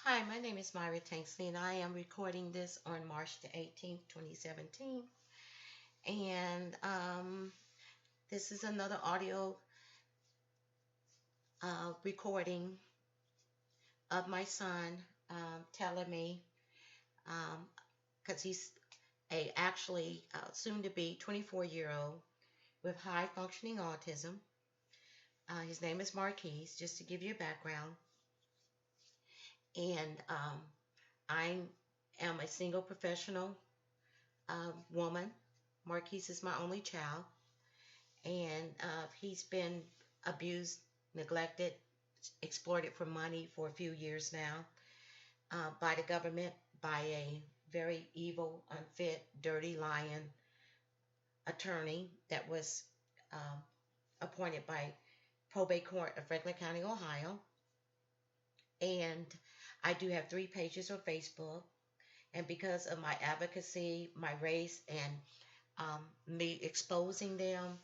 Hi, my name is Myra Tanksley, and I am recording this on March the 18th, 2017. And this is another audio recording of my son telling me, because he's actually soon to be 24-year-old with high functioning autism. His name is Marquis, just to give you a background. And I am a single professional woman. Marquis is my only child, and he's been abused, neglected, exploited for money for a few years now by the government, by a very evil, unfit, dirty, lying attorney that was appointed by probate court of Franklin County, Ohio. And I do have 3 pages on Facebook. And because of my advocacy, my race, and me exposing them,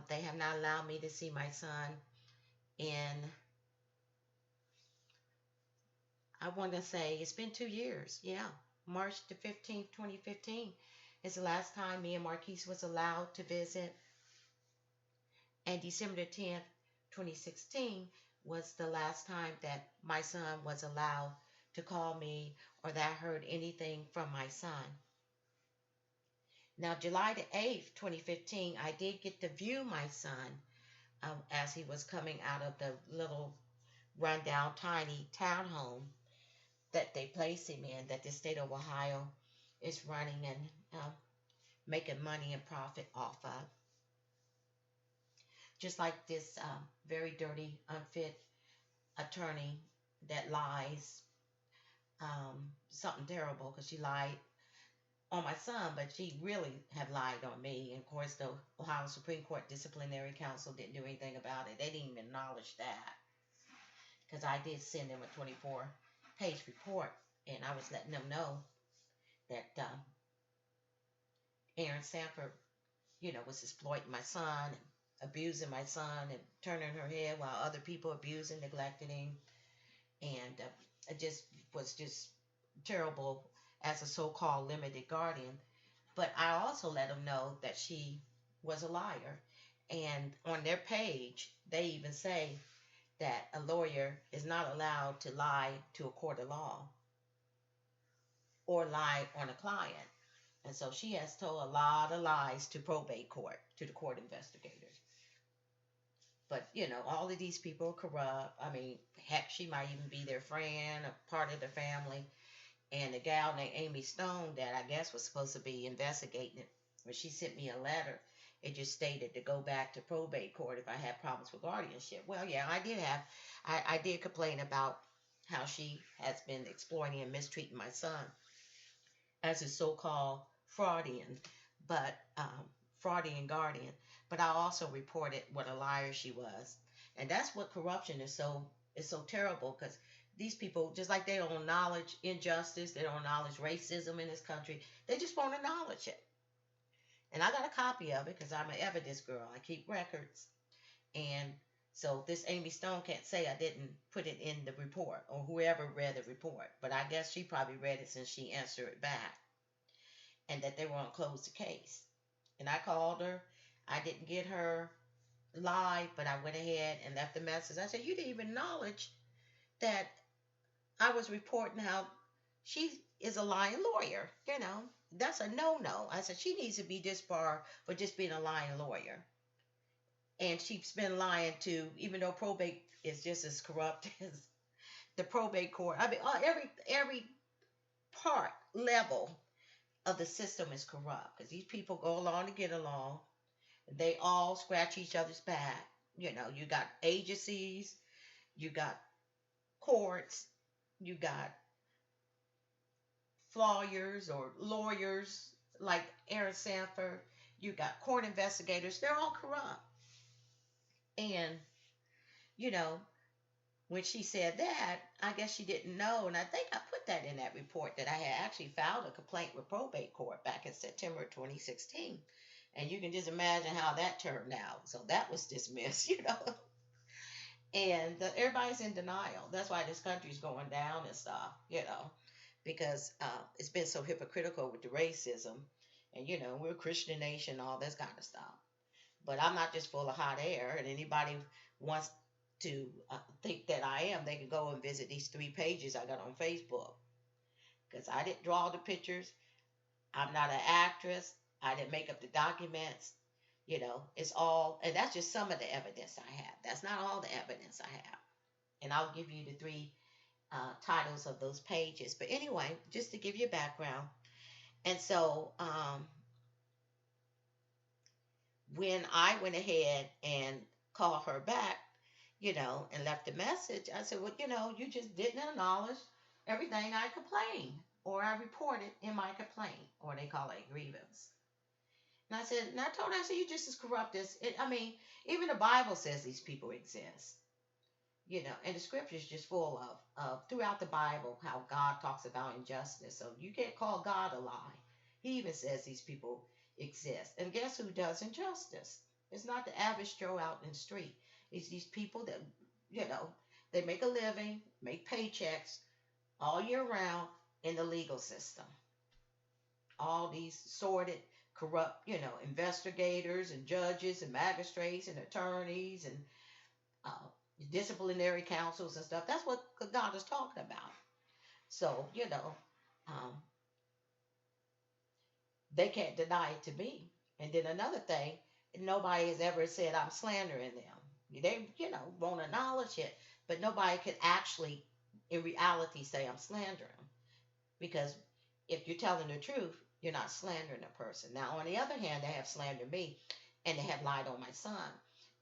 they have not allowed me to see my son in, I want to say, it's been 2 years. Yeah. March the 15th, 2015 is the last time me and Marquise was allowed to visit. And December the 10th, 2016 was the last time that my son was allowed to call me or that I heard anything from my son. Now, July the 8th, 2015, I did get to view my son as he was coming out of the little rundown, tiny townhome that they placed him in, that the state of Ohio is running and making money and profit off of. Just like this very dirty, unfit attorney that lies, something terrible, because she lied on my son, but she really had lied on me. And of course, the Ohio Supreme Court Disciplinary Council didn't do anything about it. They didn't even acknowledge that, because I did send them a 24-page report, and I was letting them know that Aaron Sanford, was exploiting my son, and abusing my son, and turning her head while other people abusing, neglecting him, and it just was just terrible as a so-called limited guardian. But I also let them know that she was a liar. And on their page, they even say that a lawyer is not allowed to lie to a court of law or lie on a client. And so she has told a lot of lies to probate court, to the court investigators. But, all of these people are corrupt. I mean, heck, she might even be their friend, a part of the family. And the gal named Amy Stone that I guess was supposed to be investigating it, when she sent me a letter, it just stated to go back to probate court if I had problems with guardianship. Well, yeah, I did complain about how she has been exploiting and mistreating my son as a so-called fraudian, but fraudian guardian. But I also reported what a liar she was, and that's what corruption is so terrible, because these people, just like they don't acknowledge injustice, they don't acknowledge racism in this country, they just won't acknowledge it. And I got a copy of it because I'm an evidence girl. I keep records. And so this Amy Stone can't say I didn't put it in the report, or whoever read the report. But I guess she probably read it since she answered it back, and that they were going to close the case. And I called her. I didn't get her live, but I went ahead and left a message. I said, you didn't even acknowledge that I was reporting how she is a lying lawyer. That's a no-no. I said she needs to be disbarred for just being a lying lawyer. And she's been lying to, even though probate is just as corrupt as the probate court. I mean, every part, level of the system is corrupt, because these people go along to get along. They all scratch each other's back. You got agencies, you got courts, you got lawyers or lawyers like Aaron Sanford, you got court investigators, they're all corrupt. And, when she said that, I guess she didn't know, and I think I put that in that report, that I had actually filed a complaint with probate court back in September 2016. And you can just imagine how that turned out. So that was dismissed, And everybody's in denial. That's why this country's going down and stuff, because it's been so hypocritical with the racism. And, we're a Christian nation, all this kind of stuff. But I'm not just full of hot air. And anybody wants to think that I am, they can go and visit these 3 pages I got on Facebook. Because I didn't draw the pictures. I'm not an actress. I didn't make up the documents. It's all, and that's just some of the evidence I have. That's not all the evidence I have. And I'll give you the 3 titles of those pages. But anyway, just to give you a background. And so when I went ahead and called her back, and left a message, I said, well, you just didn't acknowledge everything I complained or I reported in my complaint, or they call it a grievance. And I said, and I told her, I said, you're just as corrupt as, even the Bible says these people exist. And the scripture is just full of throughout the Bible how God talks about injustice. So you can't call God a lie. He even says these people exist. And guess who does injustice? It's not the average Joe out in the street. It's these people that, they make a living, make paychecks all year round in the legal system. All these sordid, corrupt, investigators and judges and magistrates and attorneys and uh, disciplinary councils and stuff. That's what God is talking about. So, um, they can't deny it to me. And then another thing, nobody has ever said I'm slandering them. They, won't acknowledge it, but nobody can actually, in reality, say I'm slandering them. Because if you're telling the truth, you're not slandering a person. Now, on the other hand, they have slandered me and they have lied on my son.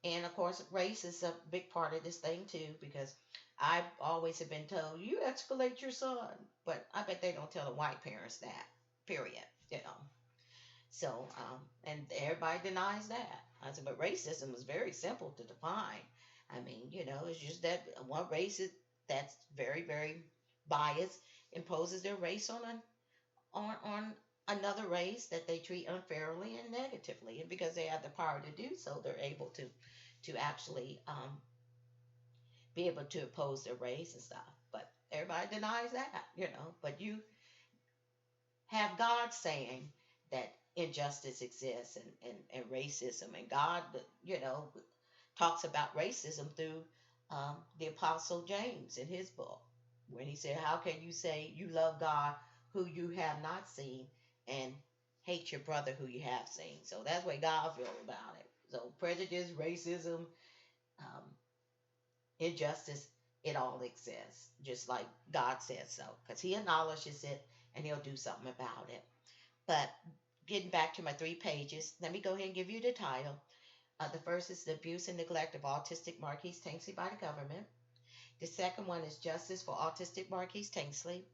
And of course, race is a big part of this thing too, because I always have been told, you escalate your son. But I bet they don't tell the white parents that, period. So, and everybody denies that. I said, but racism is very simple to define. It's just that one race that's very, very biased imposes their race on another race that they treat unfairly and negatively. And because they have the power to do so, they're able to actually be able to oppose their race and stuff. But everybody denies that, But you have God saying that injustice exists and racism, and God, talks about racism through the Apostle James in his book, when he said, how can you say you love God who you have not seen and hate your brother who you have seen? So that's what God feels about it. So prejudice, racism, um, injustice, it all exists, just like God said so, because he acknowledges it and he'll do something about it. But getting back to my 3 pages, let me go ahead and give you the title. The first is The Abuse and Neglect of Autistic Marquis Tanksley by the Government. The second one is Justice for Autistic Marquis Tanksley.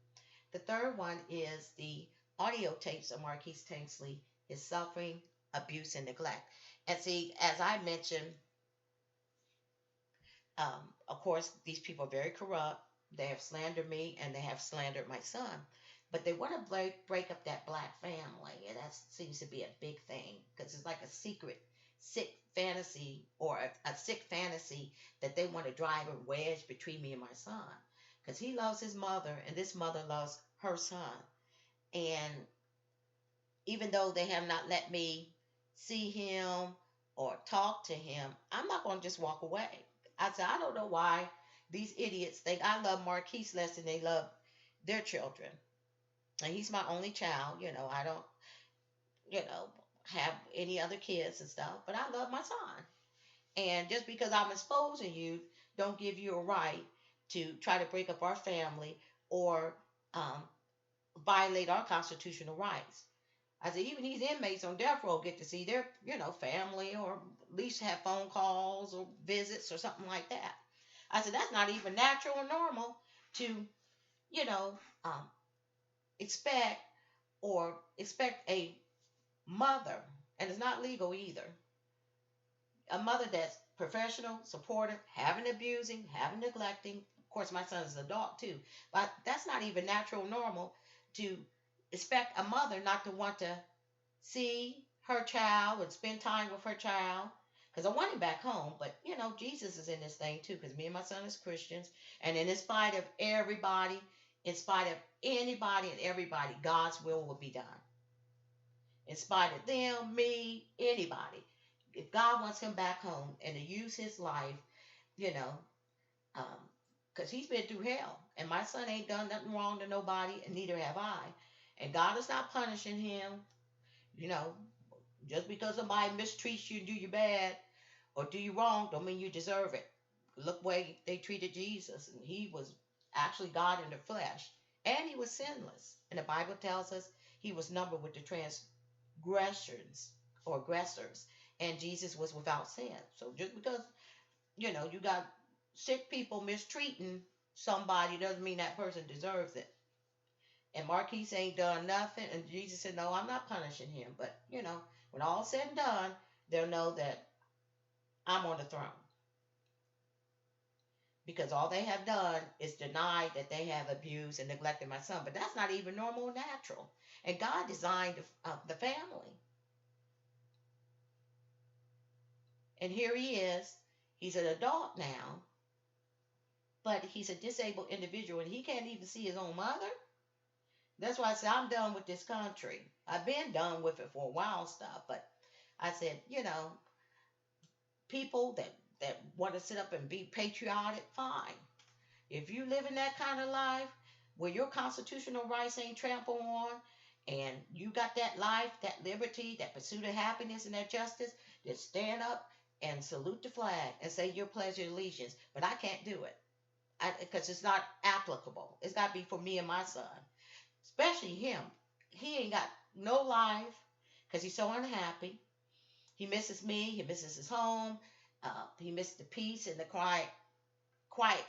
The third one is the audio tapes of Marquis Tanksley, His Suffering, Abuse, and Neglect. And see, as I mentioned, of course, these people are very corrupt. They have slandered me and they have slandered my son. But they want to break up that black family. And that seems to be a big thing, because it's like a secret, sick fantasy, or a sick fantasy that they want to drive a wedge between me and my son. Because he loves his mother and this mother loves her son. And even though they have not let me see him or talk to him, I'm not going to just walk away. I said, I don't know why these idiots think I love Marquis less than they love their children. And he's my only child. I don't, have any other kids and stuff, but I love my son. And just because I'm exposing you, don't give you a right to try to break up our family or violate our constitutional rights. I said, even these inmates on death row get to see their, family, or at least have phone calls or visits or something like that. I said, that's not even natural or normal to, um, expect a mother, and it's not legal either, a mother that's professional, supportive, haven't abusing, haven't neglecting. Of course, my son's an adult too, but that's not even natural or normal to expect a mother not to want to see her child and spend time with her child, because I want him back home. But Jesus is in this thing too, because me and my son is Christians, and in spite of everybody, in spite of anybody and everybody, God's will be done. In spite of them, me, anybody, if God wants him back home and to use his life, you know, because he's been through hell, and my son ain't done nothing wrong to nobody, and neither have I. And God is not punishing him, you know, just because somebody mistreats you and do you bad or do you wrong, don't mean you deserve it. Look way they treated Jesus, and he was actually God in the flesh, and he was sinless. And the Bible tells us he was numbered with the transgressions or aggressors, and Jesus was without sin. So just because you got sick people mistreating somebody doesn't mean that person deserves it. And Marquis ain't done nothing, and Jesus said, "No, I'm not punishing him." But when all's said and done, they'll know that I'm on the throne, because all they have done is denied that they have abused and neglected my son. But that's not even normal or natural. And God designed the family. And here he is. He's an adult now, but he's a disabled individual, and he can't even see his own mother. That's why I said I'm done with this country. I've been done with it for a while, stuff. But I said, people that want to sit up and be patriotic, fine. If you live in that kind of life where your constitutional rights ain't trampled on, and you got that life, that liberty, that pursuit of happiness and that justice, then stand up and salute the flag and say your pledge of allegiance. But I can't do it because it's not applicable. It's got to be for me and my son, especially him. He ain't got no life because he's so unhappy. He misses me. He misses his home. He missed the peace and the quiet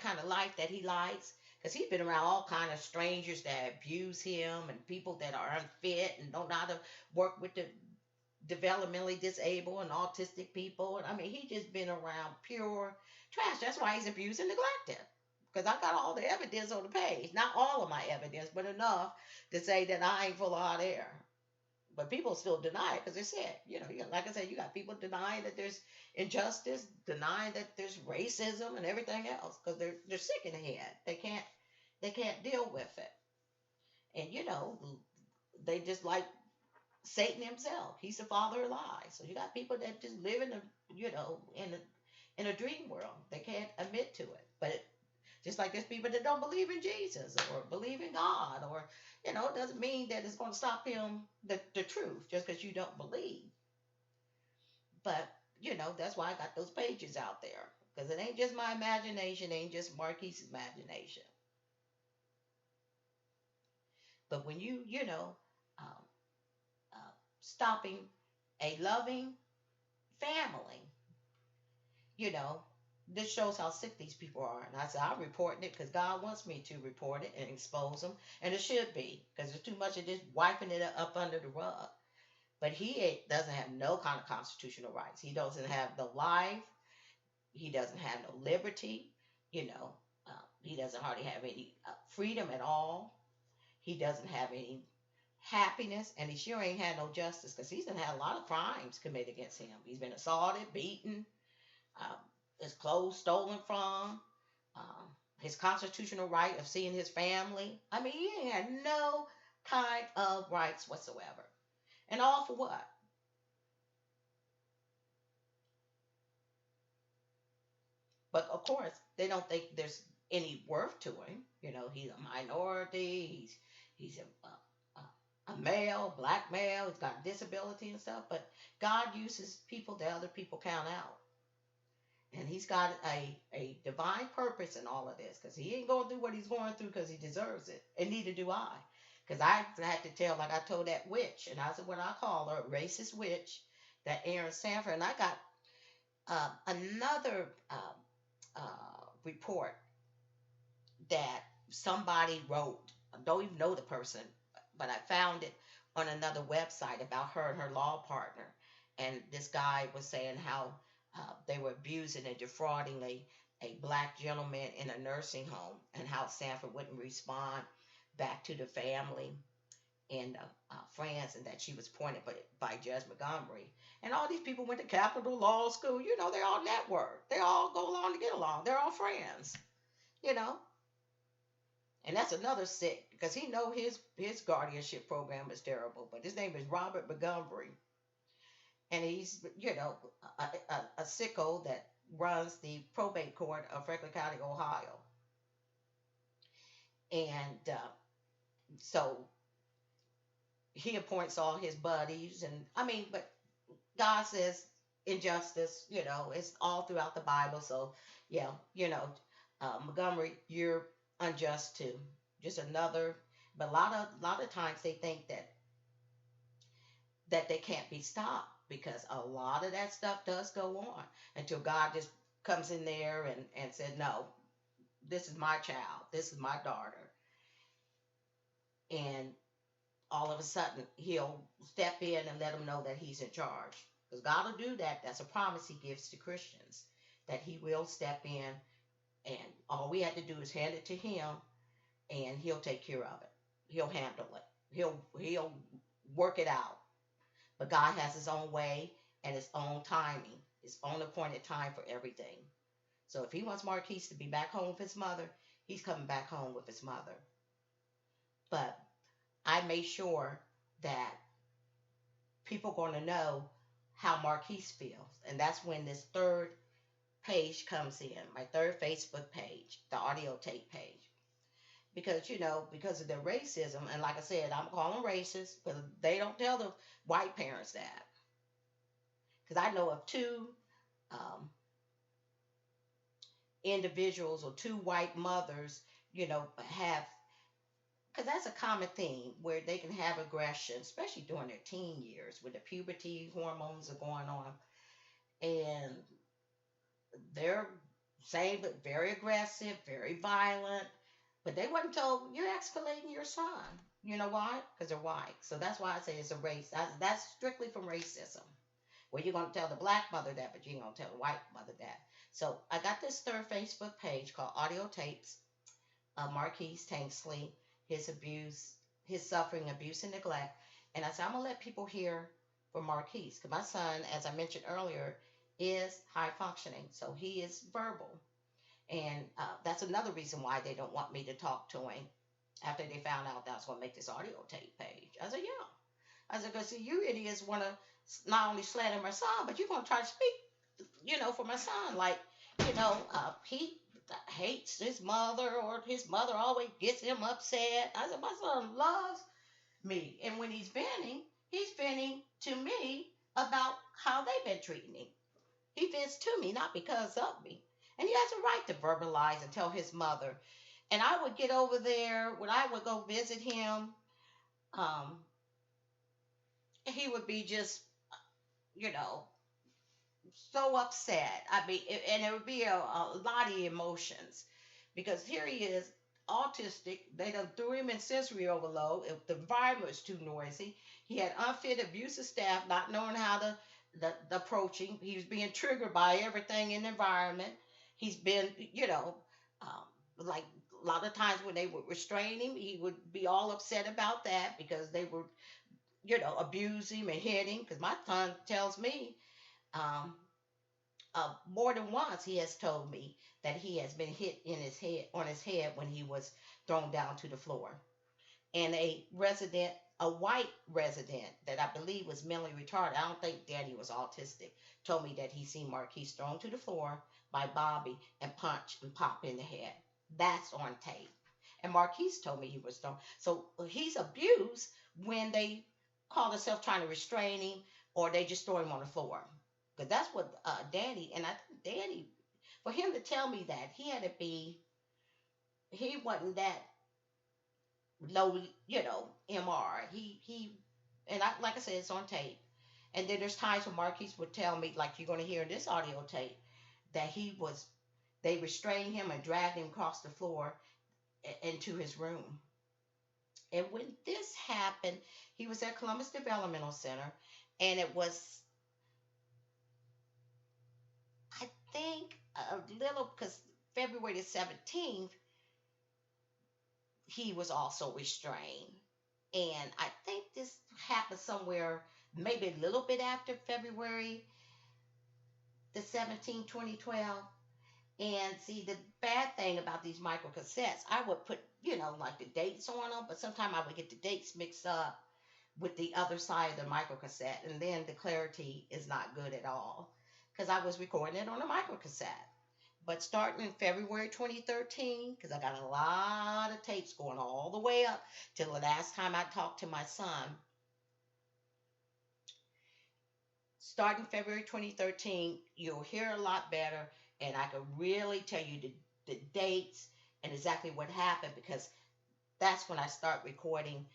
kind of life that he likes, because he's been around all kind of strangers that abuse him and people that are unfit and don't know how to work with the developmentally disabled and autistic people. And I mean, he just been around pure trash. That's why he's abused and neglected, because I got all the evidence on the page. Not all of my evidence, but enough to say that I ain't full of hot air. But people still deny it because they're sick. Like I said, you got people denying that there's injustice, denying that there's racism and everything else, because they're sick in the head. They can't deal with it. And they just like Satan himself. He's the father of lies. So you got people that just live in a dream world. They can't admit to it. But just like there's people that don't believe in Jesus or believe in God, or it doesn't mean that it's going to stop him the truth just because you don't believe. But that's why I got those pages out there, because it ain't just my imagination, it ain't just Marquis' imagination. But when um, stopping a loving family, this shows how sick these people are. And I said, I'm reporting it because God wants me to report it and expose them. And it should be, because there's too much of this wiping it up under the rug. But he doesn't have no kind of constitutional rights. He doesn't have no life. He doesn't have no liberty. He doesn't hardly have any freedom at all. He doesn't have any happiness. And he sure ain't had no justice, because he's done had a lot of crimes committed against him. He's been assaulted, beaten, his clothes stolen from, his constitutional right of seeing his family. I mean, he ain't had no kind of rights whatsoever. And all for what? But of course, they don't think there's any worth to him. He's a minority. He's a male, black male. He's got disability and stuff. But God uses people that other people count out. And he's got a divine purpose in all of this, because he ain't going through what he's going through because he deserves it. And neither do I. Because I had to tell, like I told that witch, and I said what I call her, a racist witch, that Aaron Sanford. And I got another report that somebody wrote. I don't even know the person, but I found it on another website about her and her law partner. And this guy was saying how they were abusing and defrauding a black gentleman in a nursing home, and how Sanford wouldn't respond back to the family. in France, and that she was appointed by Judge Montgomery. And all these people went to Capital Law School. They're all networked. They all go along to get along. They're all friends. You know, and that's another sick because he know his guardianship program is terrible. But his name is Robert Montgomery, and he's a sicko that runs the probate court of Franklin County, Ohio. And so he appoints all his buddies, and but God says injustice, it's all throughout the Bible. So yeah, Montgomery, you're unjust too. Just another, but a lot of times they think that they can't be stopped because a lot of that stuff does go on until God just comes in there and said, no, this is my child, this is my daughter, and all of a sudden he'll step in and let them know that he's in charge. Because God will do that. That's a promise he gives to Christians, that he will step in, and all we have to do is hand it to him, and he'll take care of it. He'll handle it. He'll work it out. But God has his own way and his own timing, his own appointed time for everything. So if he wants Marquis to be back home with his mother, he's coming back home with his mother. But I made sure that people are going to know how Marquis feels. And that's when this third page comes in, my third Facebook page, the audiotape page. Because of their racism, and like I said, I'm calling racist because they don't tell the white parents that. Because I know of two individuals or two white mothers, have, because that's a common theme where they can have aggression, especially during their teen years when the puberty hormones are going on. And they're saying but very aggressive, very violent, but they wasn't told you're escalating your son. You know why? Because they're white. So that's why I say it's a race. That's strictly from racism. Well, you're going to tell the black mother that, but you ain't going to tell the white mother that. So I got this third Facebook page called Audio Tapes of Marquis Tanksley, his abuse, his suffering, abuse, and neglect. And I said, I'm going to let people hear from Marquis. Because my son, as I mentioned earlier, is high functioning. So he is verbal. And that's another reason why they don't want me to talk to him after they found out that I was going to make this audio tape page. I said, yeah. I said, because see, you idiots want to not only slander my son, but you're going to try to speak, for my son. Like, he hates his mother, or his mother always gets him upset. I said, my son loves me. And when he's venting to me about how they've been treating him. He vents to me, not because of me. And he has a right to verbalize and tell his mother. And I would get over there, when I would go visit him, he would be just, so upset. And it would be a lot of emotions. Because here he is, autistic. They done threw him in sensory overload. The environment was too noisy. He had unfit, abusive staff, not knowing how to the approaching. He was being triggered by everything in the environment. He's been, like a lot of times when they would restrain him, he would be all upset about that because they would, abuse him and hit him. Because my son tells me, more than once he has told me that he has been hit on his head when he was thrown down to the floor. And a white resident that I believe was mentally retarded, I don't think Daddy was autistic, told me that he seen Marquis thrown to the floor by Bobby and punched and popped in the head. That's on tape. And Marquis told me he was thrown. So he's abused when they call themselves trying to restrain him, or they just throw him on the floor. Because that's what Danny, and I think Danny, for him to tell me that, he wasn't that low, MR. And like I said, it's on tape. And then there's times when Marquis would tell me, like you're going to hear in this audio tape, that they restrained him and dragged him across the floor into his room. And when this happened, he was at Columbus Developmental Center, and it was, I think, a little, because February the 17th, he was also restrained. And I think this happened somewhere maybe a little bit after February the 17th, 2012. And see, the bad thing about these micro cassettes, I would put, like the dates on them, but sometimes I would get the dates mixed up with the other side of the micro cassette, and then the clarity is not good at all because I was recording it on a micro cassette. But starting in February 2013, because I got a lot of tapes going all the way up till the last time I talked to my son, starting February 2013, you'll hear a lot better, and I can really tell you the dates and exactly what happened because that's when I start recording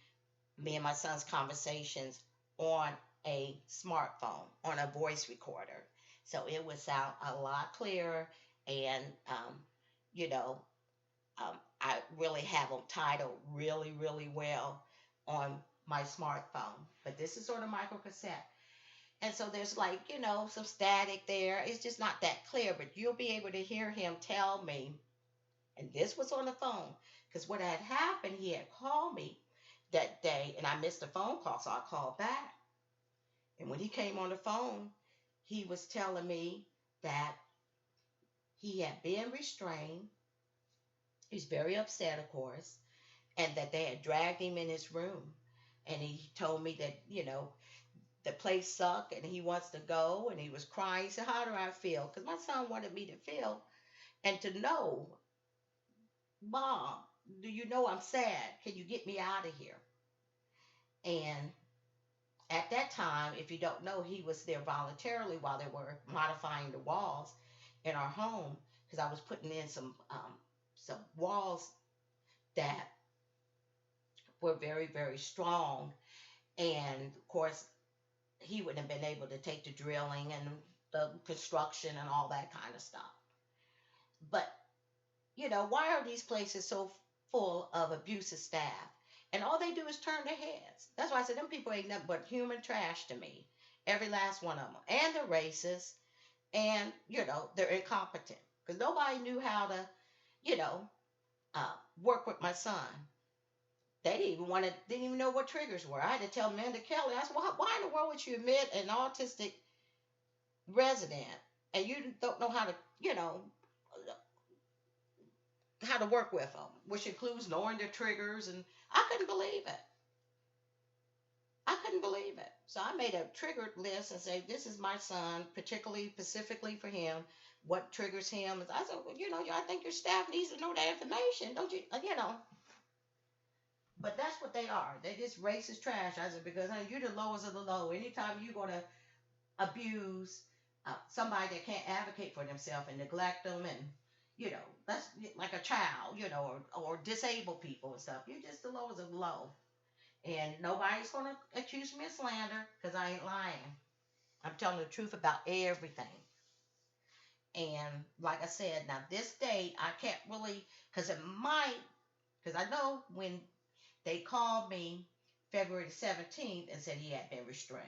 me and my son's conversations on a smartphone, on a voice recorder. So it would sound a lot clearer, and you know, I really have them titled really, really well on my smartphone. But this is sort of micro cassette. And so there's like, some static there. It's just not that clear, but you'll be able to hear him tell me. And this was on the phone because what had happened, he had called me that day and I missed a phone call, so I called back. And when he came on the phone, he was telling me that he had been restrained. He's very upset, of course, and that they had dragged him in his room. And he told me that, the place sucked and he wants to go and he was crying. He said, how do I feel? Because my son wanted me to feel and to know, Mom, do you know I'm sad? Can you get me out of here? And at that time, if you don't know, he was there voluntarily while they were modifying the walls in our home because I was putting in some walls that were very, very strong. And of course, he wouldn't have been able to take the drilling and the construction and all that kind of stuff. But, why are these places so full of abusive staff? And all they do is turn their heads. That's why I said them people ain't nothing but human trash to me. Every last one of them. And they're racist. And, they're incompetent. Because nobody knew how to, you know, work with my son. They didn't even know what triggers were. I had to tell Amanda Kelly, I said, well, why in the world would you admit an autistic resident and you don't know how to, how to work with them, which includes knowing their triggers. And I couldn't believe it. I couldn't believe it. So I made a triggered list and say, this is my son, particularly, specifically for him. What triggers him? I said, well, I think your staff needs to know that information, don't you? But that's what they are. They just racist trash. I said, because you're the lowest of the low. Anytime you're going to abuse somebody that can't advocate for themselves and neglect them and, that's like a child, or disabled people and stuff. You're just the lowest of the low. And nobody's going to accuse me of slander because I ain't lying. I'm telling the truth about everything. And like I said, now this date, I can't really, because I know when they called me February 17th and said he had been restrained.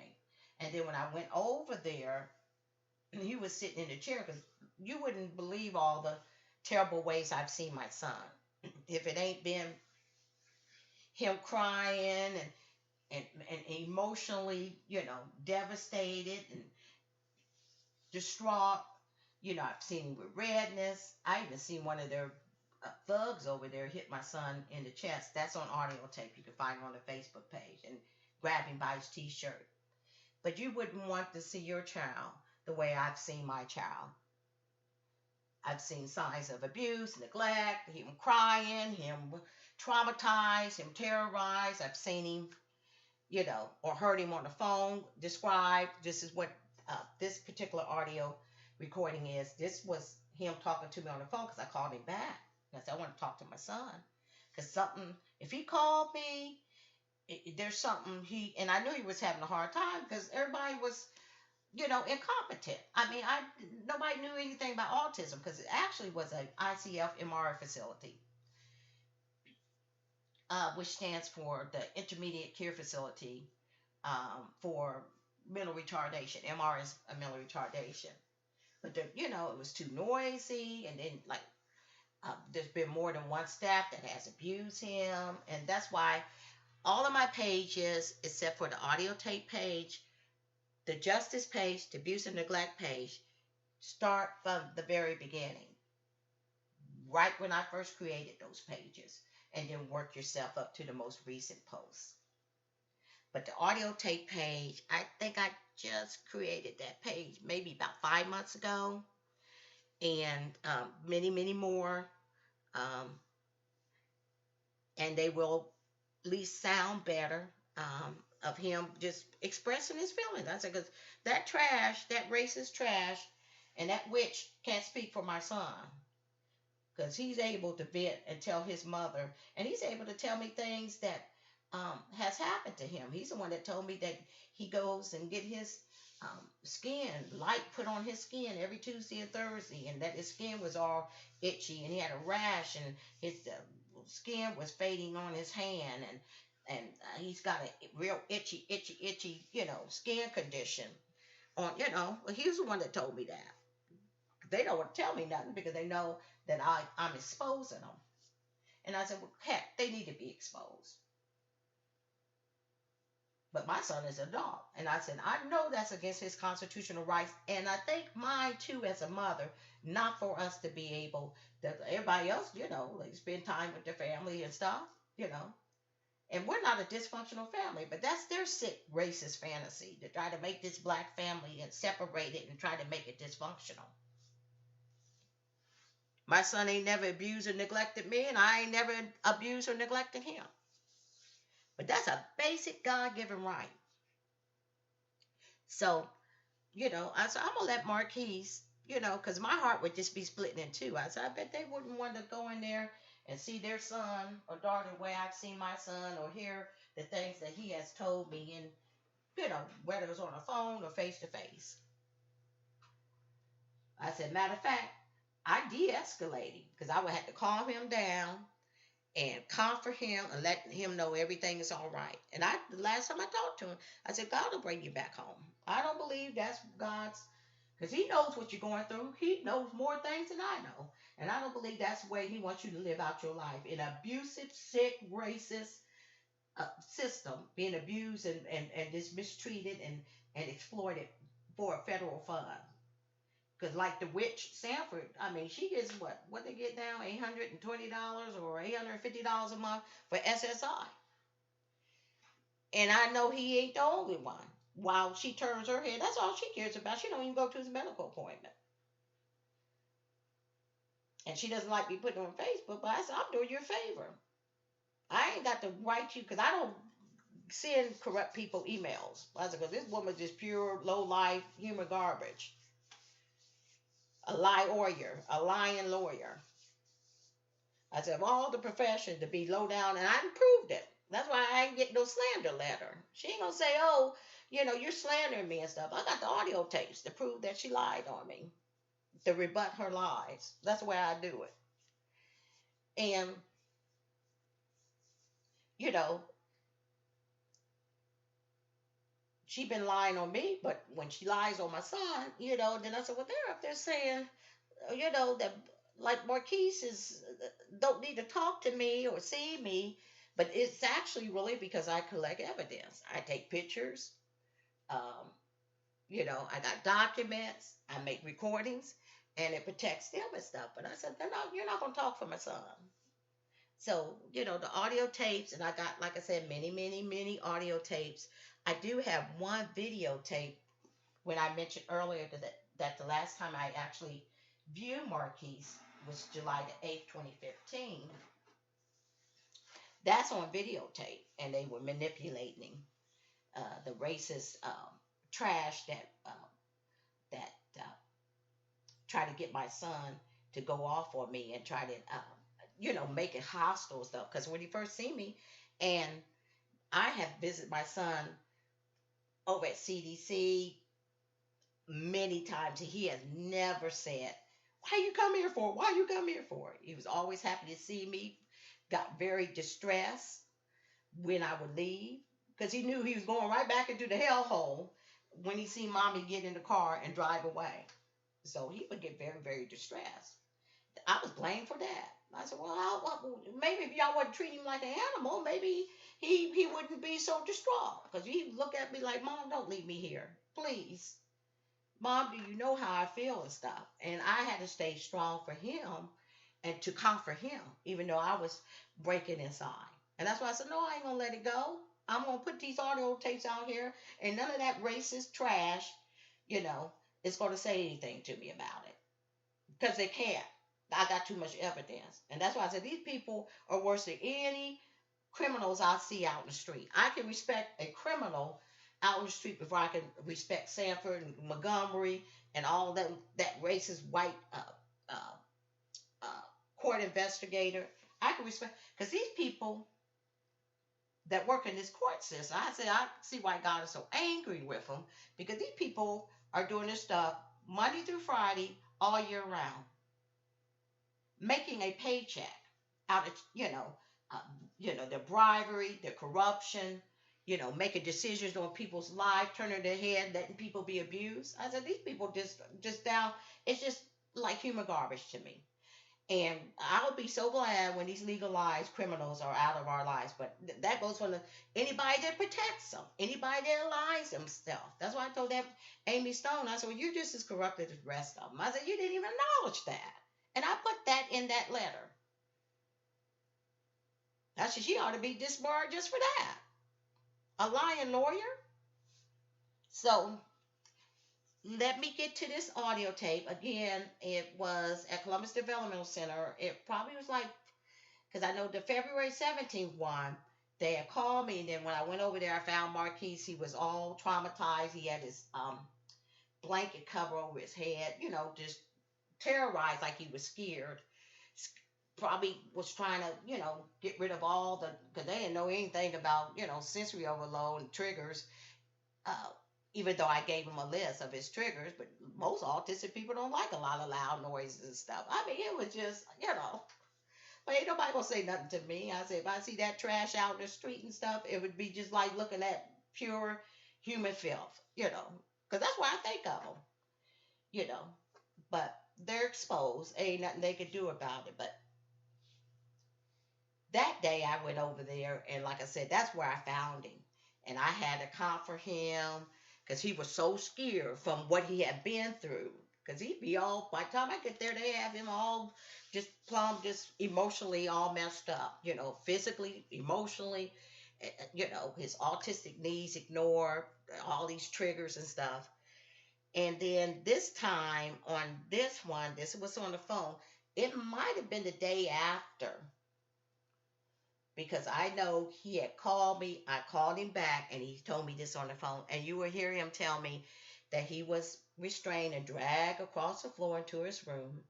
And then when I went over there, he was sitting in the chair because you wouldn't believe all the terrible ways I've seen my son. If it ain't been him crying and emotionally, devastated and distraught, I've seen him with redness. I even seen one of their thugs over there hit my son in the chest. That's on audio tape. You can find it on the Facebook page and grab him by his t-shirt. But you wouldn't want to see your child the way I've seen my child. I've seen signs of abuse, neglect, him crying, him traumatized, him terrorized. I've seen him, or heard him on the phone describe. This is what this particular audio recording is. This was him talking to me on the phone because I called him back. I said, I want to talk to my son. Because if he called me, there's something and I knew he was having a hard time because everybody was, incompetent. I mean, nobody knew anything about autism because it actually was an ICF MRI facility, which stands for the Intermediate Care Facility for mental retardation. MR is a mental retardation. But, it was too noisy. And then, there's been more than one staff that has abused him. And that's why all of my pages, except for the audio tape page, the justice page, the abuse and neglect page, start from the very beginning, right when I first created those pages, and then work yourself up to the most recent posts. But the audio tape page, I think I just created that page maybe about 5 months ago, and many, many more. Um, and they will at least sound better, of him just expressing his feelings. I said, because that trash, that racist trash, and that witch can't speak for my son. Because he's able to vent and tell his mother, and he's able to tell me things that has happened to him. He's the one that told me that he goes and get his skin light put on his skin every Tuesday and Thursday, and that his skin was all itchy, and he had a rash, and his skin was fading on his hand, and he's got a real itchy, skin condition on, well, he was the one that told me that. They don't want to tell me nothing because they know that I'm exposing them. And I said, well, heck, they need to be exposed. But my son is an adult. And I said, I know that's against his constitutional rights. And I think mine too, as a mother, not for us to be able, that everybody else, they spend time with their family and stuff, And we're not a dysfunctional family, but that's their sick racist fantasy to try to make this black family and separate it and try to make it dysfunctional. My son ain't never abused or neglected me, and I ain't never abused or neglected him. But that's a basic God-given right. So, I said, I'm going to let Marquis, because my heart would just be splitting in two. I said, I bet they wouldn't want to go in there and see their son or daughter the way I've seen my son, or hear the things that he has told me, and, whether it was on a phone or face-to-face. I said, matter of fact, I de-escalated because I would have to calm him down and comfort him and let him know everything is all right. And the last time I talked to him, I said, God will bring you back home. I don't believe that's God's, because he knows what you're going through. He knows more things than I know. And I don't believe that's the way he wants you to live out your life. In an abusive, sick, racist system, being abused and just mistreated and exploited for a federal fund. Because like the witch Sanford, I mean, she gets what they get now, $820 or $850 a month for SSI. And I know he ain't the only one. While she turns her head, that's all she cares about. She don't even go to his medical appointment. And she doesn't like me putting it on Facebook, but I said, I'm doing you a favor. I ain't got to write you, because I don't send corrupt people emails. I said, because this woman's just pure, low-life, human garbage. A lying lawyer. I said, of all the professions to be low down, and I proved it. That's why I ain't getting no slander letter. She ain't gonna say, oh, you're slandering me and stuff. I got the audio tapes to prove that she lied on me, to rebut her lies. That's the way I do it. And, she been lying on me, but when she lies on my son, then I said, well, they're up there saying, that like Marquis don't need to talk to me or see me, but it's actually really because I collect evidence. I take pictures, I got documents, I make recordings, and it protects them and stuff. But I said, you're not going to talk for my son. So, the audio tapes, and I got, like I said, many, many, many audio tapes. I do have one videotape when I mentioned earlier that the last time I actually viewed Marquis was July the 8th, 2015. That's on videotape, and they were manipulating the racist trash that tried to get my son to go off on me and try to, make it hostile stuff. Because when he first seen me, and I have visited my son over at CDC many times, he has never said, why you come here for? Why you come here for? He was always happy to see me. Got very distressed when I would leave, because he knew he was going right back into the hellhole when he seen mommy get in the car and drive away. So he would get very, very distressed. I was blamed for that. I said, well, maybe if y'all wouldn't treat him like an animal, maybe he wouldn't be so distraught because he'd look at me like, Mom, don't leave me here, please. Mom, do you know how I feel and stuff? And I had to stay strong for him and to comfort him, even though I was breaking inside. And that's why I said, no, I ain't gonna let it go. I'm gonna put these audio tapes out here, and none of that racist trash, you know, is gonna say anything to me about it because they can't. I got too much evidence, and that's why I said these people are worse than any criminals I see out in the street. I can respect a criminal out in the street before I can respect Sanford and Montgomery and all that racist white uh, uh, court investigator. I can respect because these people that work in this court system, I see why God is so angry with them because these people are doing this stuff Monday through Friday all year round, making a paycheck out of uh, the bribery, the corruption, making decisions on people's lives, turning their head, letting people be abused. I said these people just down. It's just like human garbage to me. And I would be so glad when these legalized criminals are out of our lives. But that goes for anybody that protects them, anybody that aligns themselves. That's why I told that Amy Stone. I said, well, you're just as corrupt as the rest of them. I said, you didn't even acknowledge that. And I put that in that letter. I said, she ought to be disbarred just for that. A lying lawyer. So let me get to this audio tape. Again, it was at Columbus Developmental Center. It probably was like, because I know the February 17th one, they had called me. And then when I went over there, I found Marquis. He was all traumatized. He had his blanket cover over his head, just terrorized like he was scared. Probably was trying to, get rid of all because they didn't know anything about, sensory overload and triggers. Uh, Even though I gave him a list of his triggers, but most autistic people don't like a lot of loud noises and stuff. I mean, it was just, but ain't nobody gonna say nothing to me. I said, if I see that trash out in the street and stuff, it would be just like looking at pure human filth, because that's what I think of them, but they're exposed. Ain't nothing they could do about it. But that day I went over there, and like I said, that's where I found him. And I had to comfort him because he was so scared from what he had been through. Because he'd be all, by the time I get there, they have him all just plumb, just emotionally all messed up, physically, emotionally, his autistic needs ignored, all these triggers and stuff. And then this time on this one, this was on the phone, it might have been the day after because I know he had called me. I called him back and he told me this on the phone. And you will hear him tell me that he was restrained and dragged across the floor into his room.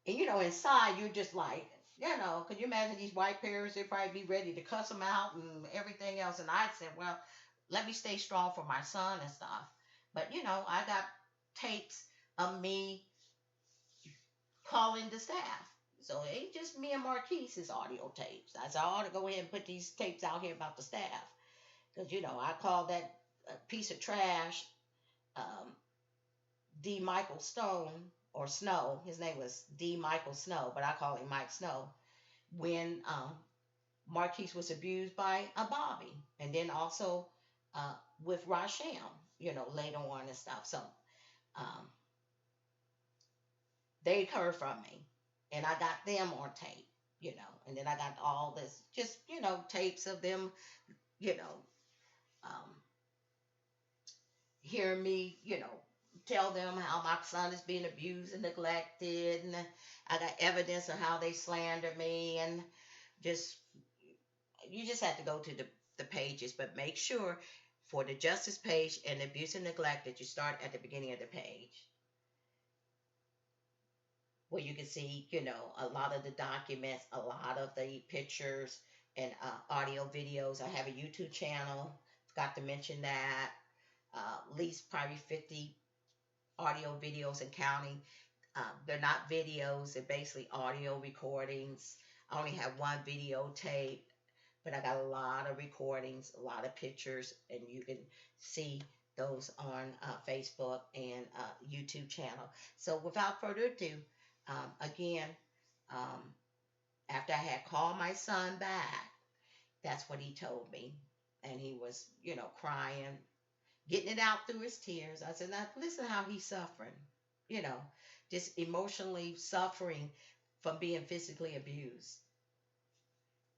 And inside you're just like, could you imagine these white parents? They'd probably be ready to cuss him out and everything else. And I said, well, let me stay strong for my son and stuff. But, I got tapes of me calling the staff. So it ain't just me and Marquis's audio tapes. I said, I ought to go ahead and put these tapes out here about the staff. Because, I called that piece of trash D. Michael Stone, or Snow. His name was D. Michael Snow, but I call him Mike Snow. When Marquis was abused by a Bobby. And then also with Rasham, later on and stuff. So they heard from me. And I got them on tape, and then I got all this, just, tapes of them, hearing me, tell them how my son is being abused and neglected. And I got evidence of how they slander me. And you just have to go to the pages, but make sure for the justice page and abuse and neglect that you start at the beginning of the page, where you can see, a lot of the documents, a lot of the pictures and audio videos. I have a YouTube channel. Forgot to mention that. At least probably 50 audio videos and counting. They're not videos. They're basically audio recordings. I only have one videotape, but I got a lot of recordings, a lot of pictures, and you can see those on Facebook and YouTube channel. So without further ado, again, after I had called my son back That's what he told me. And he was, crying, getting it out through his tears. I said, now listen how he's suffering, you know, just emotionally suffering from being physically abused.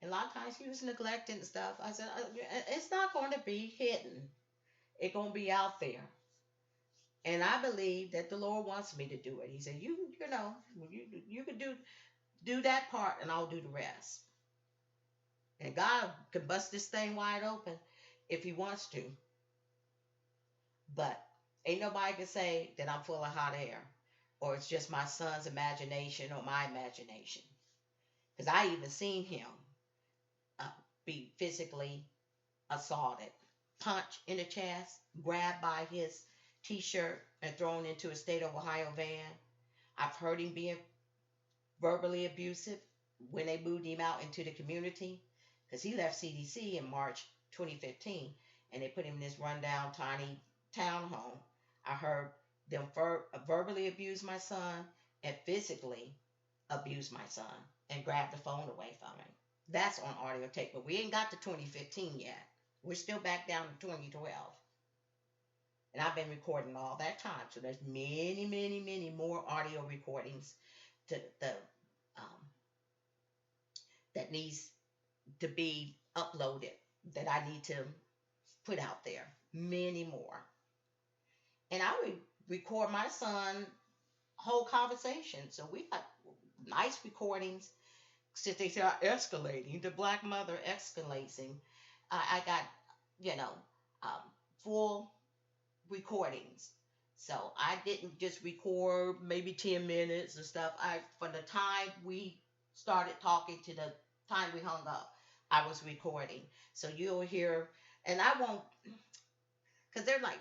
And a lot of times he was neglecting stuff. I said, it's not going to be hidden. It's going to be out there. And I believe that the Lord wants me to do it. He said, you can do that part and I'll do the rest. And God can bust this thing wide open if he wants to. But ain't nobody can say that I'm full of hot air or it's just my son's imagination or my imagination. Because I even seen him uh, be physically assaulted, punched in the chest, grabbed by his t-shirt and thrown into a state of Ohio van. I've heard him being verbally abusive when they moved him out into the community because he left CDC in March 2015 and they put him in this rundown tiny townhome. I heard them verbally abuse my son and physically abuse my son and grab the phone away from him. That's on audio tape, but we ain't got to 2015 yet. We're still back down to 2012. And I've been recording all that time. So there's many, many, many more audio recordings to the that needs to be uploaded that I need to put out there. Many more. And I would record my son whole conversation. So we got nice recordings. Since they are escalating, the black mother escalating. I got, you know, um, full recordings. So I didn't just record maybe 10 minutes and stuff. From the time we started talking to the time we hung up, I was recording. So you'll hear, and I won't, because they're like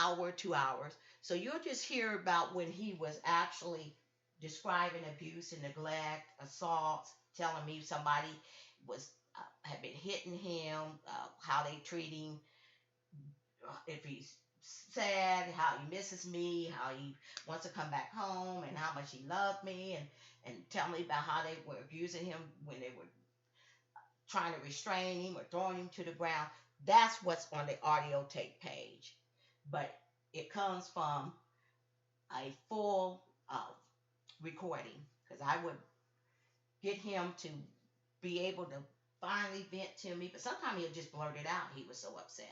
hour, 2 hours. So you'll just hear about when he was actually describing abuse and neglect, assaults, telling me somebody was had been hitting him, how they treat him, if he's sad, how he misses me, how he wants to come back home, and how much he loved me, and tell me about how they were abusing him when they were trying to restrain him or throwing him to the ground. That's what's on the audio tape page. But it comes from a full recording because I would get him to be able to finally vent to me. But sometimes he'll just blurt it out. He was so upset.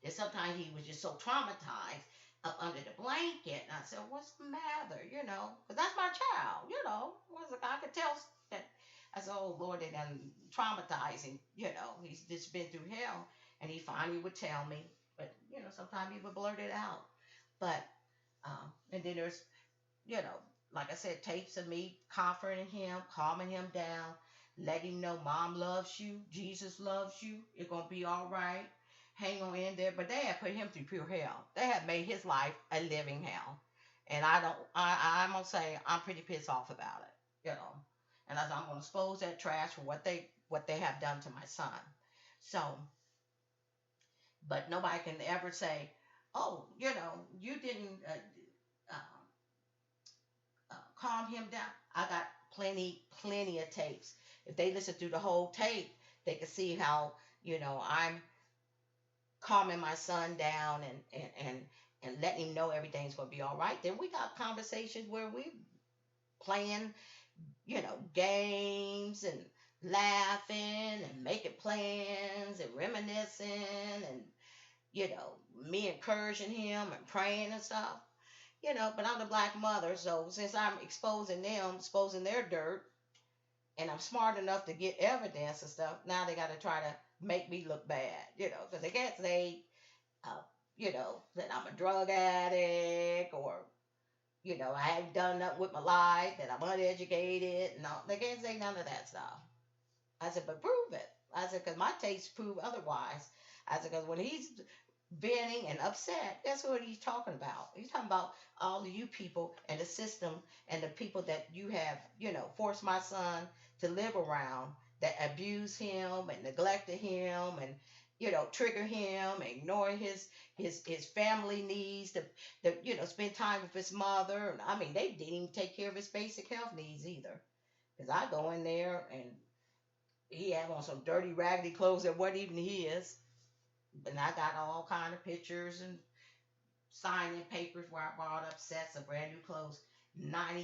And sometimes he was just so traumatized up under the blanket. And I said, what's the matter? Because that's my child. I could tell that. I said, oh, Lord, they done traumatized him. He's just been through hell. And he finally would tell me. But, sometimes he would blurt it out. But, and then there's, like I said, tapes of me comforting him, calming him down, letting him know Mom loves you, Jesus loves you, it's going to be all right. Hang on in there. But they had put him through pure hell. They had made his life a living hell. And I'm going to say I'm pretty pissed off about it, And I'm going to expose that trash for what they have done to my son. So, but nobody can ever say, oh, you didn't calm him down. I got plenty of tapes. If they listen through the whole tape, they can see how, I'm calming my son down and letting him know everything's going to be all right. Then we got conversations where we playing, games and laughing and making plans and reminiscing and, me encouraging him and praying and stuff. But I'm the black mother, so since I'm exposing their dirt, and I'm smart enough to get evidence and stuff, now they got to try to make me look bad, because they can't say, that I'm a drug addict or, I haven't done nothing with my life, that I'm uneducated. No, they can't say none of that stuff. I said, but prove it. I said, because my tapes prove otherwise. I said, because when he's venting and upset, that's what he's talking about. He's talking about all of you people and the system and the people that you have, forced my son to live around that abuse him and neglected him and, trigger him, ignore his family needs, to spend time with his mother. I mean, they didn't even take care of his basic health needs either. Because I go in there and He had on some dirty, raggedy clothes that wasn't even his. And I got all kind of pictures and signing papers where I bought up sets of brand new clothes. 95%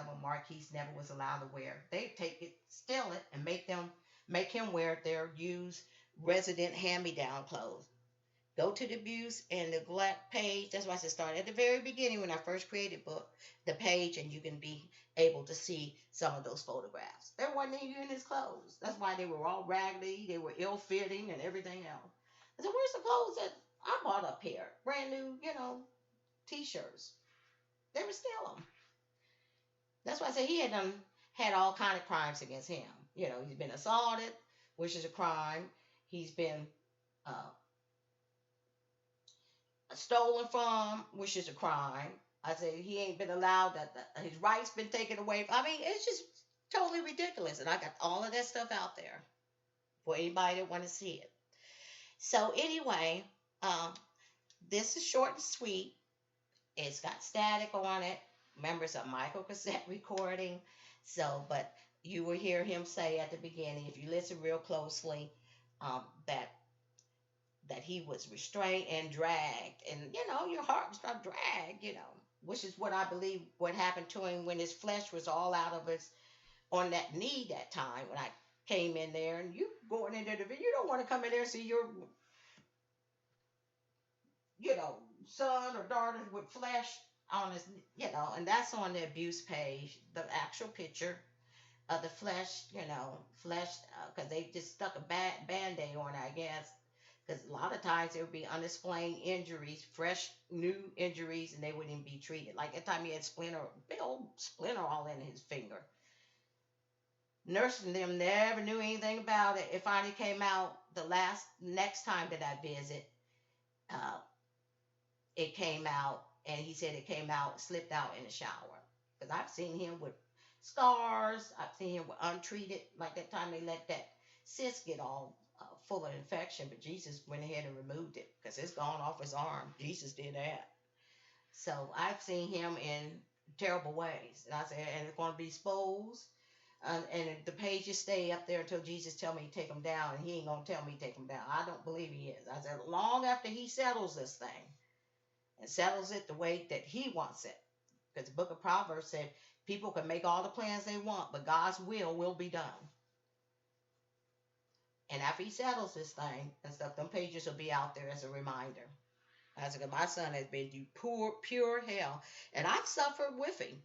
of them Marquis never was allowed to wear. They take it, steal it, and make him wear their used resident hand-me-down clothes. Go to the abuse and neglect page. That's why I said start at the very beginning when I first created book, the page, and you can be able to see some of those photographs. There wasn't even his clothes. That's why they were all raggedy, they were ill-fitting, and everything else. I said, where's the clothes that I bought up here? Brand new, t-shirts. They were stealing. That's why I said he had all kind of crimes against him. He's been assaulted, which is a crime. He's been uh, stolen from, which is a crime. I said he ain't been allowed his rights been taken away. I mean, it's just totally ridiculous, and I got all of that stuff out there for anybody that want to see it. So anyway, this is short and sweet. It's got static on it. Remember, it's a micro cassette recording. So, but you will hear him say at the beginning, if you listen real closely, that he was restrained and dragged, and your heart was start dragged, which is what I believe what happened to him when his flesh was all out of his on that knee that time when I came in there, and you going in there you don't want to come in there and see your son or daughter with flesh on his, and that's on the abuse page, the actual picture of the flesh, flesh, because they just stuck a band-aid on it, I guess, because a lot of times there would be unexplained injuries, fresh, new injuries, and they wouldn't even be treated. Like that time he had big old splinter all in his finger. Nursing them never knew anything about it. It finally came out next time that I visit. Uh, it came out, and he said it came out, slipped out in the shower. Because I've seen him with scars. I've seen him with untreated, like that time they let that cyst get all full of infection, but Jesus went ahead and removed it because it's gone off his arm. Jesus did that. So I've seen him in terrible ways. And I said, and it's going to be exposed. And the pages stay up there until Jesus tell me to take them down, and he ain't going to tell me to take them down. I don't believe he is. I said, long after he settles this thing and settles it the way that he wants it. Because the book of Proverbs said people can make all the plans they want, but God's will be done. And after he settles this thing and stuff, them pages will be out there as a reminder. I said, my son has been through pure hell. And I've suffered with him.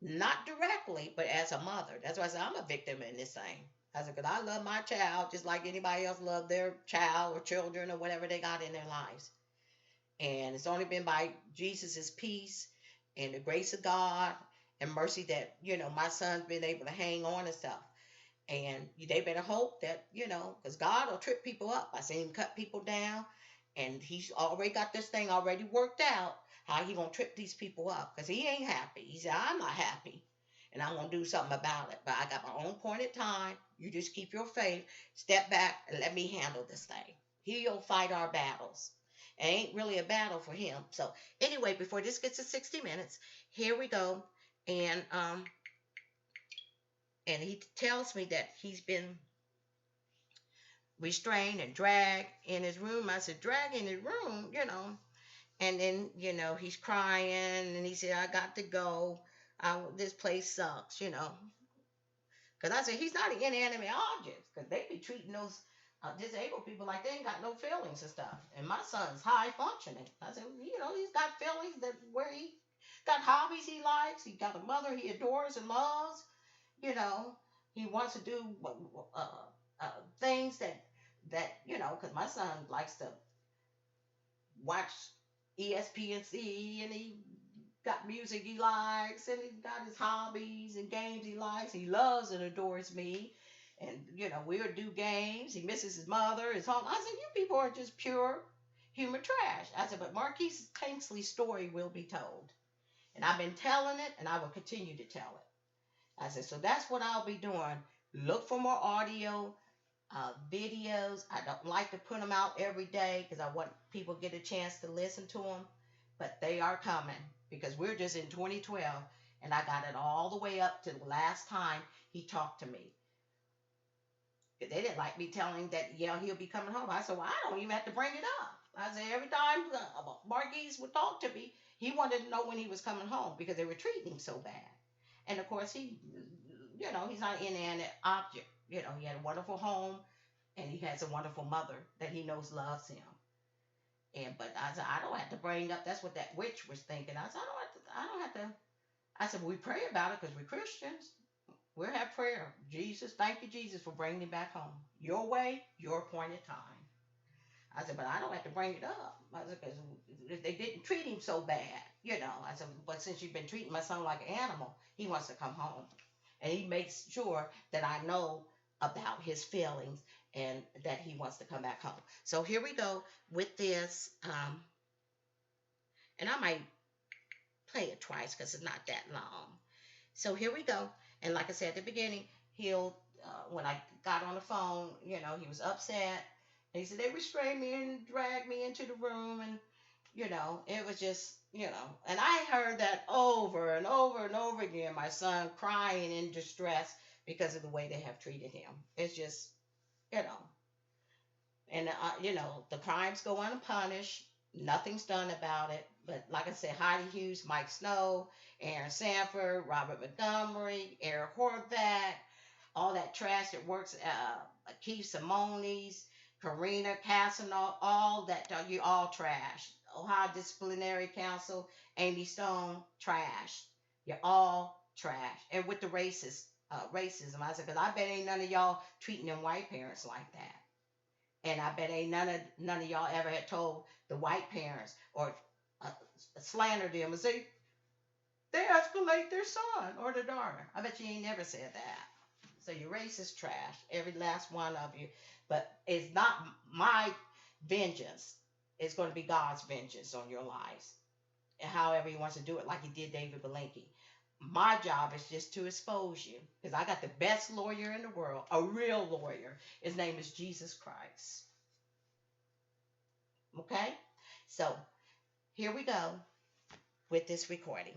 Not directly, but as a mother. That's why I said I'm a victim in this thing. I said, because I love my child just like anybody else love their child or children or whatever they got in their lives. And it's only been by Jesus' peace and the grace of God and mercy that, my son's been able to hang on and stuff. And they better hope that, because God will trip people up. I seen him cut people down, and he's already got this thing already worked out, how he going to trip these people up, because he ain't happy. He said, I'm not happy, and I'm going to do something about it. But I got my own appointed time. You just keep your faith, step back, and let me handle this thing. He'll fight our battles. It ain't really a battle for him. So anyway, before this gets to 60 minutes, here we go. And he tells me that he's been restrained and dragged in his room. I said, drag in his room, And then, he's crying, and he said, I got to go. This place sucks, Because I said, he's not an inanimate object. Because they be treating those disabled people like they ain't got no feelings and stuff. And my son's high functioning. I said, he's got feelings where he got hobbies he likes. He got a mother he adores and loves. He wants to do things that because my son likes to watch ESPNC, and he got music he likes, and he got his hobbies and games he likes. He loves and adores me, and we'll do games. He misses his mother, his home. I said, you people are just pure human trash. I said, but Marquis Tanksley's story will be told, and I've been telling it, and I will continue to tell it. I said, so that's what I'll be doing. Look for more audio videos. I don't like to put them out every day because I want people to get a chance to listen to them. But they are coming because we're just in 2012, and I got it all the way up to the last time he talked to me. They didn't like me telling that, yeah, he'll be coming home. I said, well, I don't even have to bring it up. I said, every time Marquis would talk to me, he wanted to know when he was coming home because they were treating him so bad. And of course, he's not an inanimate object. He had a wonderful home and he has a wonderful mother that he knows loves him. But I said, I don't have to bring up. That's what that witch was thinking. I said, I don't have to. I said, well, we pray about it because we're Christians. We'll have prayer. Jesus, thank you, Jesus, for bringing me back home. Your way, your appointed time. I said, but I don't have to bring it up. I said, because they didn't treat him so bad. I said, but since you've been treating my son like an animal, he wants to come home. And he makes sure that I know about his feelings and that he wants to come back home. So here we go with this. And I might play it twice because it's not that long. So here we go. And like I said at the beginning, when I got on the phone, he was upset. And he said, they restrained me and dragged me into the room. And, it was just, and I heard that over and over and over again, my son crying in distress because of the way they have treated him. It's just, you know, and, the crimes go unpunished. Nothing's done about it. But like I said, Heidi Hughes, Mike Snow, Aaron Sanford, Robert Montgomery, Eric Horvath, all that trash that works, Keith Simone's, Karina Casanova, all that, you all trash. Ohio Disciplinary Council, Amy Stone, trash. You're all trash. And with the racism, I said, because I bet ain't none of y'all treating them white parents like that. And I bet ain't none of y'all ever had told the white parents or uh, slander them and say they escalate their son or their daughter. I bet you ain't never said that. So you're racist trash, every last one of you. But it's not my vengeance. It's going to be God's vengeance on your lives. And however he wants to do it, like he did David Belenky. My job is just to expose you because I got the best lawyer in the world, a real lawyer. His name is Jesus Christ. Okay? So here we go with this recording.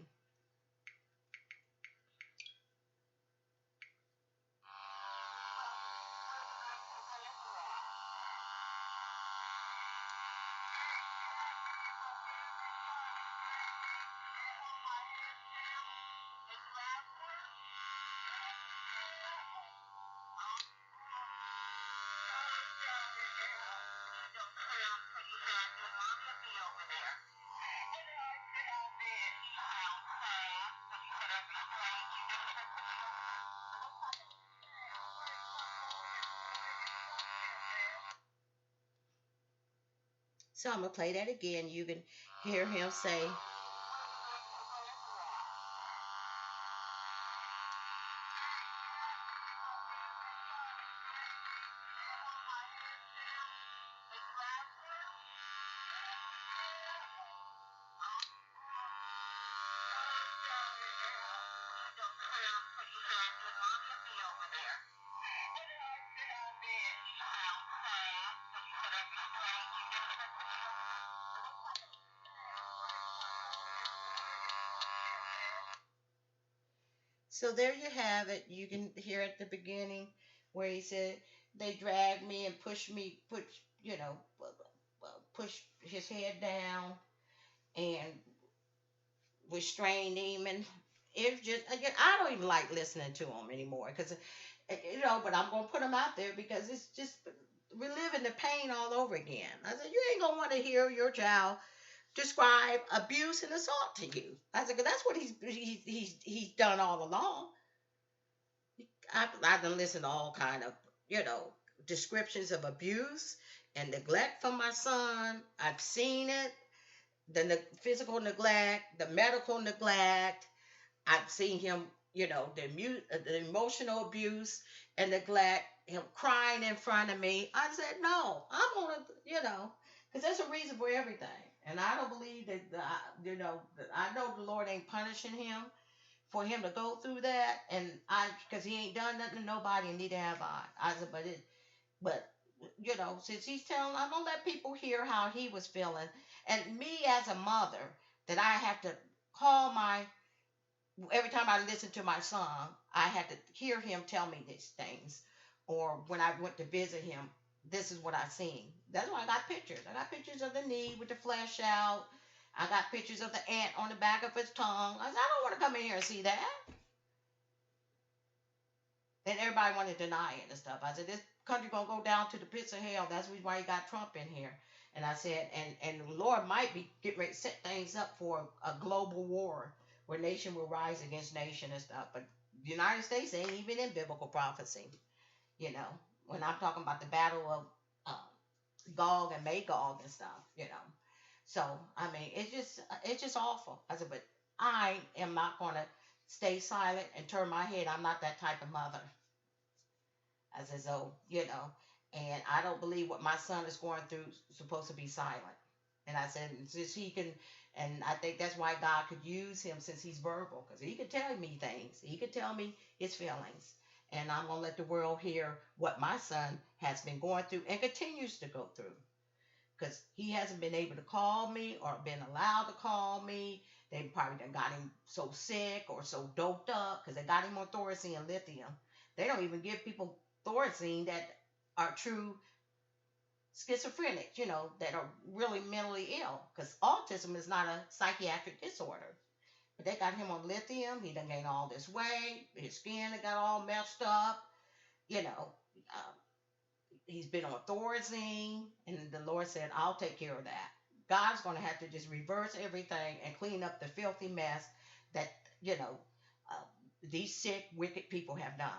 So I'm going to play that again. You can hear him say, so there you have it. You can hear at the beginning where he said, they dragged me and push his head down and restrained him. And it's just, again, I don't even like listening to him anymore because, but I'm going to put him out there because it's just reliving the pain all over again. I said, you ain't going to want to hear your child describe abuse and assault to you. I said, 'cause that's what he's done all along. I've done listened to all kind of, descriptions of abuse and neglect from my son. I've seen it, physical neglect, the medical neglect. I've seen him, the emotional abuse and neglect, him crying in front of me. I said, no, I'm going to, because there's a reason for everything. And I don't believe that, that I know the Lord ain't punishing him for him to go through that. And because he ain't done nothing to nobody and neither have I. I said, but since he's telling, I'm going to let people hear how he was feeling. And me as a mother, that I have to call every time I listen to my son, I had to hear him tell me these things. or when I went to visit him, this is what I seen. That's why I got pictures. I got pictures of the knee with the flesh out. I got pictures of the ant on the back of his tongue. I said, I don't want to come in here and see that. And everybody wanted to deny it and stuff. I said, this country gonna go down to the pits of hell. That's why you got Trump in here. And I said, and the Lord might be getting ready to set things up for a global war where nation will rise against nation and stuff. But the United States ain't even in biblical prophecy. You know, when I'm talking about the battle of Gog and Magog and stuff. You know, so I mean, it's just awful. I said, but I am not gonna stay silent and turn my head. I'm not that type of mother. I said, so, and I don't believe what my son is going through is supposed to be silent. And I said, since he can, and I think that's why God could use him since he's verbal, because he could tell me things. He could tell me his feelings. And I'm going to let the world hear what my son has been going through and continues to go through. Because he hasn't been able to call me or been allowed to call me. They probably done got him so sick or so doped up because they got him on Thorazine and lithium. They don't even give people Thorazine that are true schizophrenics, that are really mentally ill. Because autism is not a psychiatric disorder. But they got him on lithium. He done gained all this weight. His skin got all messed up. He's been on Thorazine. And the Lord said, I'll take care of that. God's going to have to just reverse everything and clean up the filthy mess that, these sick, wicked people have done.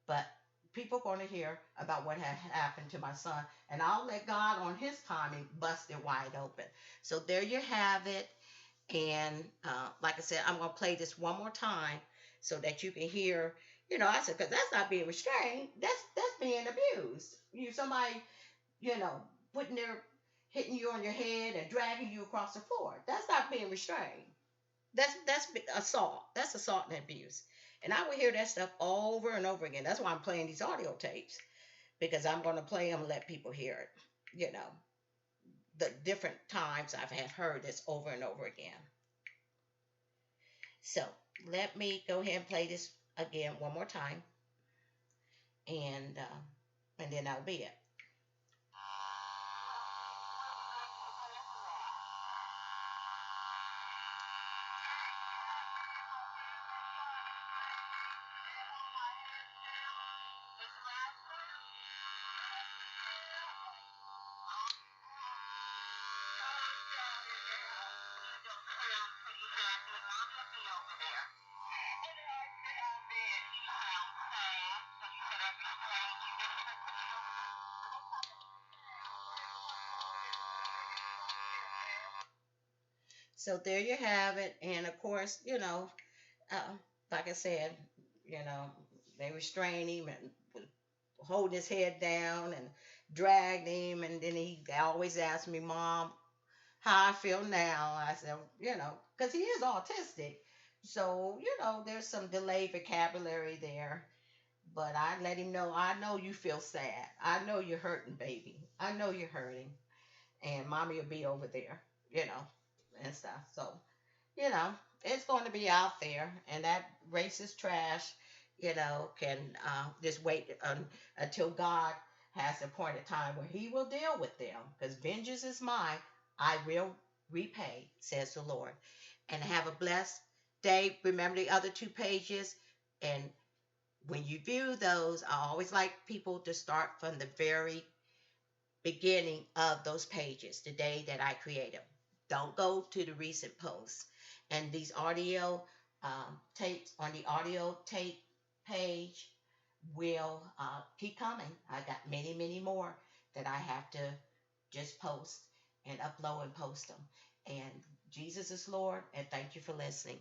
But people are going to hear about what has happened to my son. And I'll let God on his timing bust it wide open. So there you have it. And like I said, I'm going to play this one more time so that you can hear, I said, because that's not being restrained. That's being abused. Somebody, hitting you on your head and dragging you across the floor. That's not being restrained. That's assault. That's assault and abuse. And I would hear that stuff over and over again. That's why I'm playing these audio tapes, because I'm going to play them and let people hear it. The different times I've heard this over and over again. So let me go ahead and play this again one more time, and then that'll be it. So there you have it. And of course, like I said, they restrained him and hold his head down and dragged him. And then he always asked me, Mom, how I feel now. I said, because he is autistic. So, there's some delayed vocabulary there. But I let him know, I know you feel sad. I know you're hurting, baby. I know you're hurting. And mommy will be over there, and stuff. So, it's going to be out there. And that racist trash, can just wait until God has a point of time where he will deal with them. Because vengeance is mine. I will repay, says the Lord. And have a blessed day. Remember the other 2 pages. And when you view those, I always like people to start from the very beginning of those pages, the day that I create them. Don't go to the recent posts. And these audio tapes on the audio tape page will keep coming. I got many, many more that I have to just post and upload and post them. And Jesus is Lord, and thank you for listening.